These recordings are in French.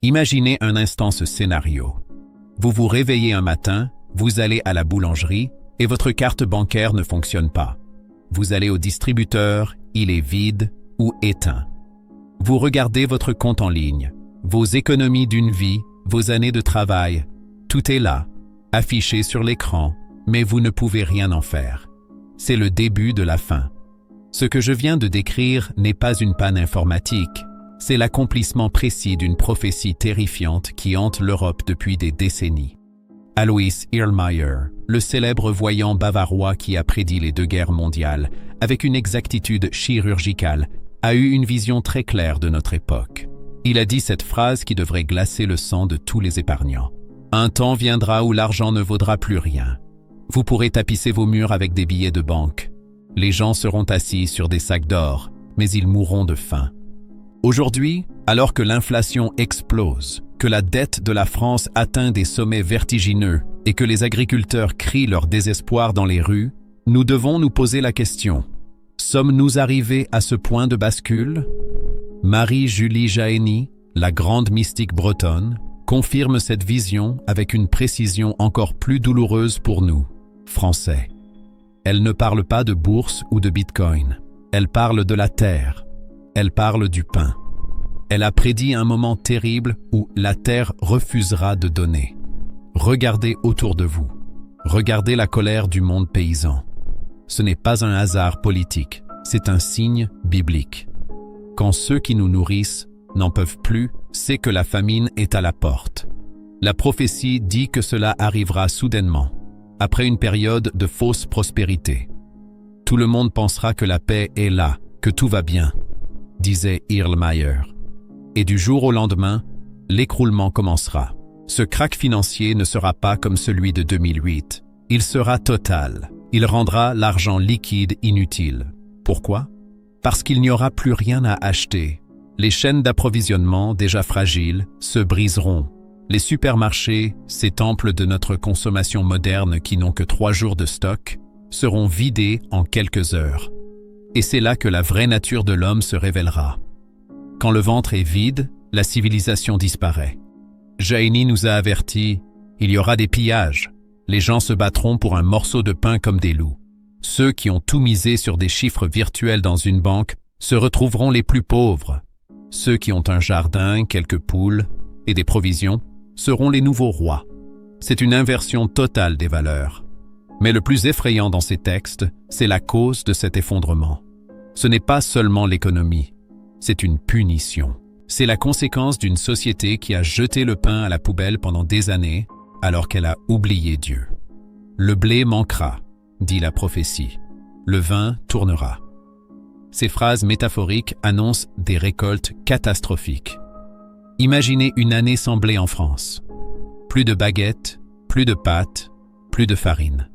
Imaginez un instant ce scénario. Vous vous réveillez un matin, vous allez à la boulangerie et votre carte bancaire ne fonctionne pas. Vous allez au distributeur, il est vide ou éteint. Vous regardez votre compte en ligne, vos économies d'une vie, vos années de travail, tout est là, affiché sur l'écran, mais vous ne pouvez rien en faire. C'est le début de la fin. Ce que je viens de décrire n'est pas une panne informatique, c'est l'accomplissement précis d'une prophétie terrifiante qui hante l'Europe depuis des décennies. Alois Erlmeyer, le célèbre voyant bavarois qui a prédit les 2 guerres mondiales, avec une exactitude chirurgicale, a eu une vision très claire de notre époque. Il a dit cette phrase qui devrait glacer le sang de tous les épargnants. « Un temps viendra où l'argent ne vaudra plus rien. Vous pourrez tapisser vos murs avec des billets de banque. Les gens seront assis sur des sacs d'or, mais ils mourront de faim. » Aujourd'hui, alors que l'inflation explose, que la dette de la France atteint des sommets vertigineux et que les agriculteurs crient leur désespoir dans les rues, nous devons nous poser la question: sommes-nous arrivés à ce point de bascule? Marie-Julie Jahenny, la grande mystique bretonne, confirme cette vision avec une précision encore plus douloureuse pour nous, Français. Elle ne parle pas de bourse ou de bitcoin. Elle parle de la terre. Elle parle du pain. Elle a prédit un moment terrible où la terre refusera de donner. Regardez autour de vous. Regardez la colère du monde paysan. Ce n'est pas un hasard politique, c'est un signe biblique. Quand ceux qui nous nourrissent n'en peuvent plus, c'est que la famine est à la porte. La prophétie dit que cela arrivera soudainement, après une période de fausse prospérité. Tout le monde pensera que la paix est là, que tout va bien, disait Erlmeyer. Et du jour au lendemain, l'écroulement commencera. Ce krach financier ne sera pas comme celui de 2008. Il sera total. Il rendra l'argent liquide inutile. Pourquoi? Parce qu'il n'y aura plus rien à acheter. Les chaînes d'approvisionnement, déjà fragiles, se briseront. Les supermarchés, ces temples de notre consommation moderne qui n'ont que 3 jours de stock, seront vidés en quelques heures. Et c'est là que la vraie nature de l'homme se révélera. Quand le ventre est vide, la civilisation disparaît. Jahenny nous a avertis, il y aura des pillages. Les gens se battront pour un morceau de pain comme des loups. Ceux qui ont tout misé sur des chiffres virtuels dans une banque se retrouveront les plus pauvres. Ceux qui ont un jardin, quelques poules et des provisions seront les nouveaux rois. C'est une inversion totale des valeurs. Mais le plus effrayant dans ces textes, c'est la cause de cet effondrement. Ce n'est pas seulement l'économie, c'est une punition. C'est la conséquence d'une société qui a jeté le pain à la poubelle pendant des années, alors qu'elle a oublié Dieu. Le blé manquera, dit la prophétie. Le vin tournera. Ces phrases métaphoriques annoncent des récoltes catastrophiques. Imaginez une année sans blé en France. Plus de baguettes, plus de pâtes, plus de farine.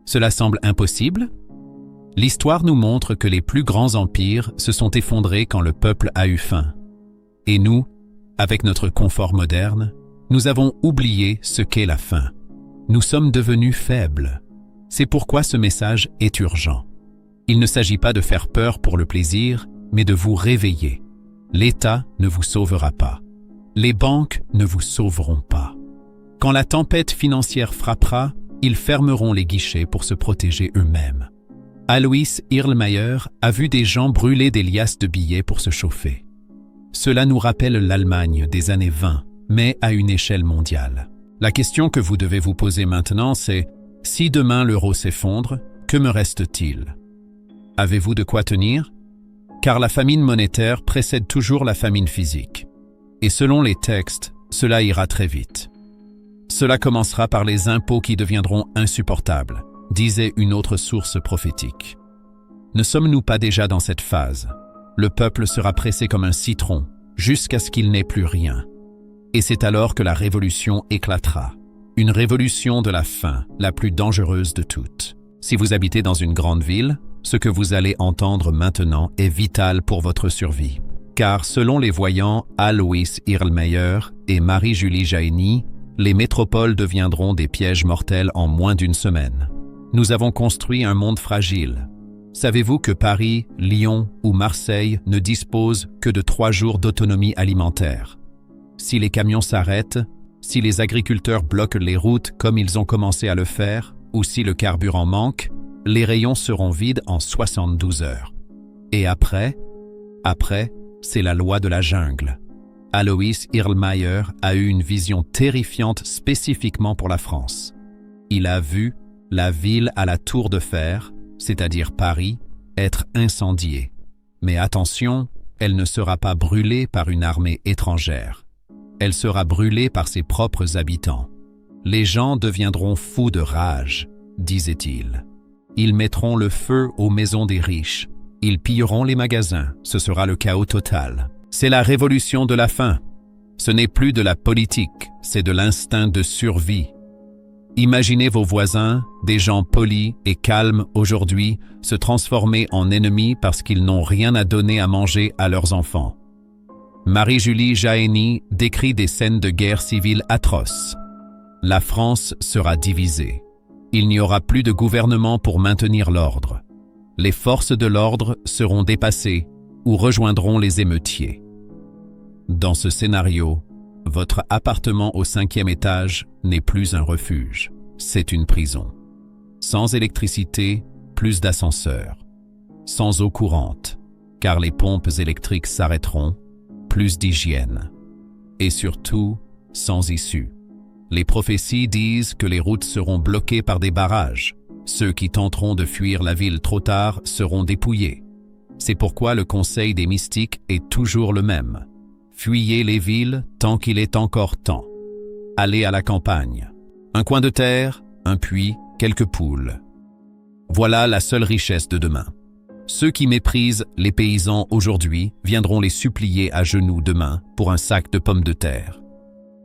Cela semble impossible? L'histoire nous montre que les plus grands empires se sont effondrés quand le peuple a eu faim. Et nous, avec notre confort moderne, nous avons oublié ce qu'est la faim. Nous sommes devenus faibles. C'est pourquoi ce message est urgent. Il ne s'agit pas de faire peur pour le plaisir, mais de vous réveiller. L'État ne vous sauvera pas. Les banques ne vous sauveront pas. Quand la tempête financière frappera, ils fermeront les guichets pour se protéger eux-mêmes. Alois Erlmeyer a vu des gens brûler des liasses de billets pour se chauffer. Cela nous rappelle l'Allemagne des années 20, mais à une échelle mondiale. La question que vous devez vous poser maintenant, c'est « Si demain l'euro s'effondre, que me reste-t-il » Avez-vous de quoi tenir? Car la famine monétaire précède toujours la famine physique. Et selon les textes, cela ira très vite. Cela commencera par les impôts qui deviendront insupportables, disait une autre source prophétique. Ne sommes-nous pas déjà dans cette phase? Le peuple sera pressé comme un citron, jusqu'à ce qu'il n'ait plus rien. Et c'est alors que la révolution éclatera. Une révolution de la faim, la plus dangereuse de toutes. Si vous habitez dans une grande ville, ce que vous allez entendre maintenant est vital pour votre survie. Car selon les voyants Alois Erlmeyer et Marie-Julie Jahenny, les métropoles deviendront des pièges mortels en moins d'une semaine. Nous avons construit un monde fragile. Savez-vous que Paris, Lyon ou Marseille ne disposent que de 3 jours d'autonomie alimentaire? Si les camions s'arrêtent, si les agriculteurs bloquent les routes comme ils ont commencé à le faire, ou si le carburant manque, les rayons seront vides en 72 heures. Et après, c'est la loi de la jungle. Alois Erlmeyer a eu une vision terrifiante spécifiquement pour la France. Il a vu la ville à la tour de fer, c'est-à-dire Paris, être incendiée. Mais attention, elle ne sera pas brûlée par une armée étrangère. Elle sera brûlée par ses propres habitants. Les gens deviendront fous de rage, disait-il. Ils mettront le feu aux maisons des riches. Ils pilleront les magasins. Ce sera le chaos total. C'est la révolution de la faim. Ce n'est plus de la politique, c'est de l'instinct de survie. Imaginez vos voisins, des gens polis et calmes aujourd'hui, se transformer en ennemis parce qu'ils n'ont rien à donner à manger à leurs enfants. Marie-Julie Jahenny décrit des scènes de guerre civile atroces. La France sera divisée. Il n'y aura plus de gouvernement pour maintenir l'ordre. Les forces de l'ordre seront dépassées ou rejoindront les émeutiers. Dans ce scénario, votre appartement au 5e étage n'est plus un refuge, c'est une prison. Sans électricité, plus d'ascenseurs. Sans eau courante, car les pompes électriques s'arrêteront, plus d'hygiène. Et surtout, sans issue. Les prophéties disent que les routes seront bloquées par des barrages. Ceux qui tenteront de fuir la ville trop tard seront dépouillés. C'est pourquoi le conseil des mystiques est toujours le même. Fuyez les villes tant qu'il est encore temps. Allez à la campagne. Un coin de terre, un puits, quelques poules. Voilà la seule richesse de demain. Ceux qui méprisent les paysans aujourd'hui viendront les supplier à genoux demain pour un sac de pommes de terre.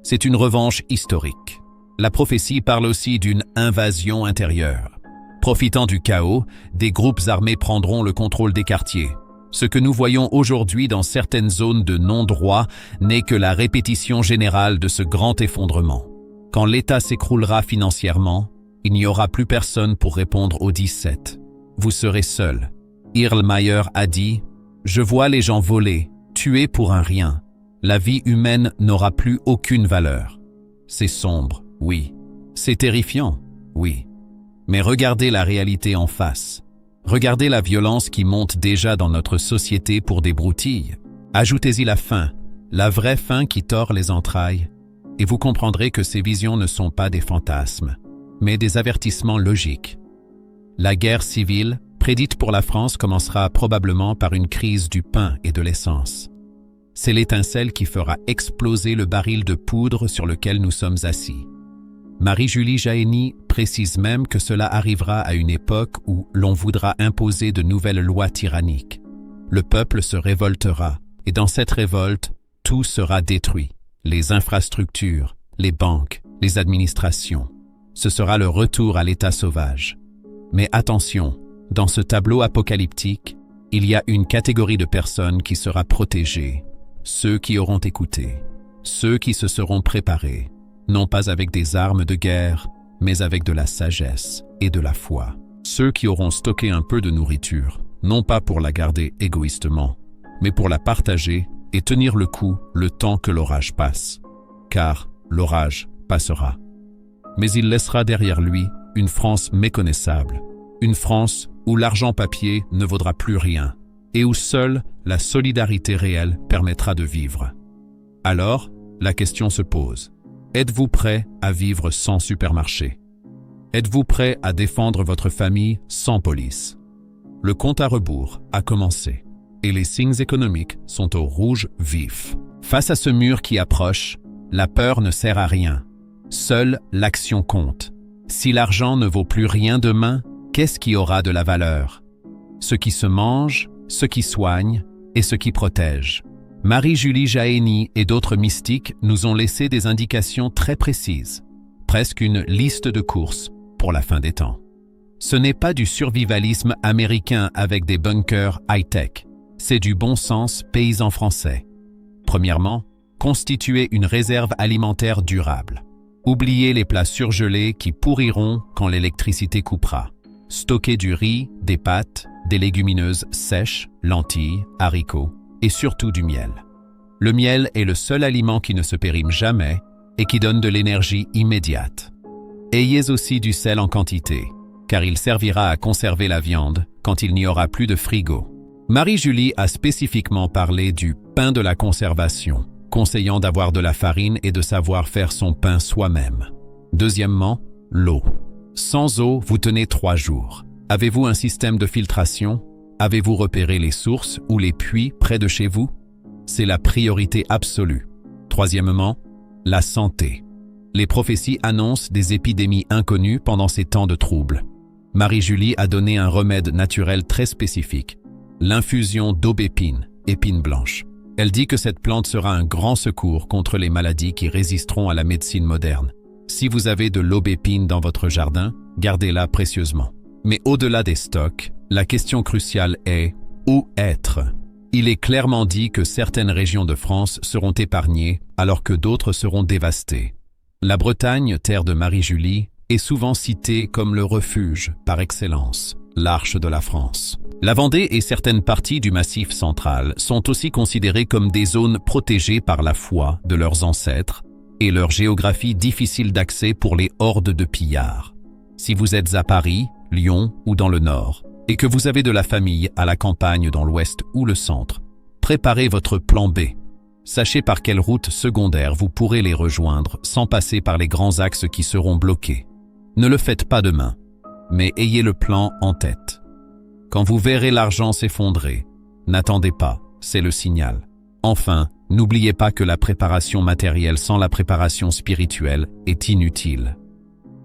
C'est une revanche historique. La prophétie parle aussi d'une invasion intérieure. Profitant du chaos, des groupes armés prendront le contrôle des quartiers. Ce que nous voyons aujourd'hui dans certaines zones de non-droit n'est que la répétition générale de ce grand effondrement. Quand l'État s'écroulera financièrement, il n'y aura plus personne pour répondre aux 17. Vous serez seul. Erlmeyer a dit « Je vois les gens voler, tués pour un rien. La vie humaine n'aura plus aucune valeur. » C'est sombre, oui. C'est terrifiant, oui. Mais regardez la réalité en face. Regardez la violence qui monte déjà dans notre société pour des broutilles. Ajoutez-y la faim, la vraie faim qui tord les entrailles, et vous comprendrez que ces visions ne sont pas des fantasmes, mais des avertissements logiques. La guerre civile, prédite pour la France, commencera probablement par une crise du pain et de l'essence. C'est l'étincelle qui fera exploser le baril de poudre sur lequel nous sommes assis. Marie-Julie Jahenny précise même que cela arrivera à une époque où l'on voudra imposer de nouvelles lois tyranniques. Le peuple se révoltera, et dans cette révolte, tout sera détruit. Les infrastructures, les banques, les administrations. Ce sera le retour à l'état sauvage. Mais attention, dans ce tableau apocalyptique, il y a une catégorie de personnes qui sera protégée. Ceux qui auront écouté, ceux qui se seront préparés, non pas avec des armes de guerre, mais avec de la sagesse et de la foi. Ceux qui auront stocké un peu de nourriture, non pas pour la garder égoïstement, mais pour la partager et tenir le coup le temps que l'orage passe. Car l'orage passera. Mais il laissera derrière lui une France méconnaissable, une France où l'argent papier ne vaudra plus rien et où seule la solidarité réelle permettra de vivre. Alors, la question se pose. Êtes-vous prêt à vivre sans supermarché? Êtes-vous prêt à défendre votre famille sans police? Le compte à rebours a commencé et les signes économiques sont au rouge vif. Face à ce mur qui approche, la peur ne sert à rien. Seule l'action compte. Si l'argent ne vaut plus rien demain, qu'est-ce qui aura de la valeur? Ce qui se mange, ce qui soigne et ce qui protège. Marie-Julie Jahenny et d'autres mystiques nous ont laissé des indications très précises, presque une liste de courses pour la fin des temps. Ce n'est pas du survivalisme américain avec des bunkers high-tech, c'est du bon sens paysan français. Premièrement, constituer une réserve alimentaire durable. Oubliez les plats surgelés qui pourriront quand l'électricité coupera. Stocker du riz, des pâtes, des légumineuses sèches, lentilles, haricots, et surtout du miel. Le miel est le seul aliment qui ne se périme jamais et qui donne de l'énergie immédiate. Ayez aussi du sel en quantité, car il servira à conserver la viande quand il n'y aura plus de frigo. Marie-Julie a spécifiquement parlé du pain de la conservation, conseillant d'avoir de la farine et de savoir faire son pain soi-même. Deuxièmement, l'eau. Sans eau, vous tenez 3 jours. Avez-vous un système de filtration? Avez-vous repéré les sources ou les puits près de chez vous? C'est la priorité absolue. Troisièmement, la santé. Les prophéties annoncent des épidémies inconnues pendant ces temps de troubles. Marie-Julie a donné un remède naturel très spécifique, l'infusion d'aubépine, épine blanche. Elle dit que cette plante sera un grand secours contre les maladies qui résisteront à la médecine moderne. Si vous avez de l'aubépine dans votre jardin, gardez-la précieusement. Mais au-delà des stocks, la question cruciale est « où être ?» Il est clairement dit que certaines régions de France seront épargnées alors que d'autres seront dévastées. La Bretagne, terre de Marie-Julie, est souvent citée comme le refuge par excellence, l'arche de la France. La Vendée et certaines parties du Massif central sont aussi considérées comme des zones protégées par la foi de leurs ancêtres et leur géographie difficile d'accès pour les hordes de pillards. Si vous êtes à Paris, Lyon ou dans le Nord, et que vous avez de la famille à la campagne dans l'Ouest ou le Centre, préparez votre plan B. Sachez par quelle route secondaire vous pourrez les rejoindre sans passer par les grands axes qui seront bloqués. Ne le faites pas demain, mais ayez le plan en tête. Quand vous verrez l'argent s'effondrer, n'attendez pas, c'est le signal. Enfin, n'oubliez pas que la préparation matérielle sans la préparation spirituelle est inutile.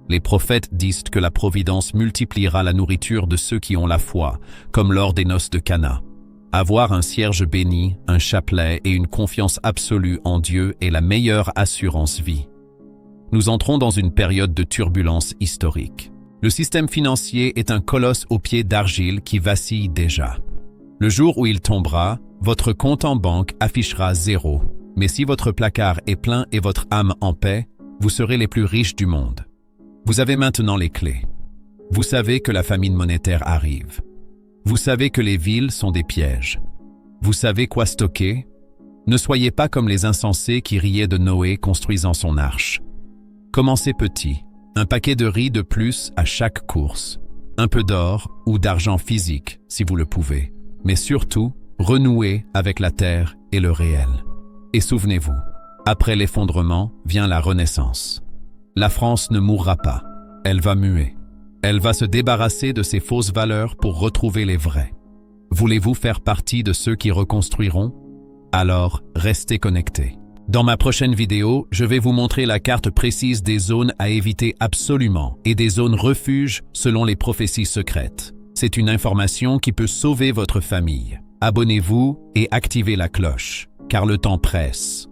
Les prophètes disent que la providence multipliera la nourriture de ceux qui ont la foi, comme lors des noces de Cana. Avoir un cierge béni, un chapelet et une confiance absolue en Dieu est la meilleure assurance vie. Nous entrons dans une période de turbulence historique. Le système financier est un colosse aux pieds d'argile qui vacille déjà. Le jour où il tombera, votre compte en banque affichera 0. Mais si votre placard est plein et votre âme en paix, vous serez les plus riches du monde. Vous avez maintenant les clés. Vous savez que la famine monétaire arrive. Vous savez que les villes sont des pièges. Vous savez quoi stocker? Ne soyez pas comme les insensés qui riaient de Noé construisant son arche. Commencez petit. Un paquet de riz de plus à chaque course. Un peu d'or ou d'argent physique, si vous le pouvez. Mais surtout, renouez avec la terre et le réel. Et souvenez-vous, après l'effondrement vient la renaissance. La France ne mourra pas, elle va muer. Elle va se débarrasser de ses fausses valeurs pour retrouver les vraies. Voulez-vous faire partie de ceux qui reconstruiront? Alors, restez connectés. Dans ma prochaine vidéo, je vais vous montrer la carte précise des zones à éviter absolument et des zones refuges selon les prophéties secrètes. C'est une information qui peut sauver votre famille. Abonnez-vous et activez la cloche, car le temps presse.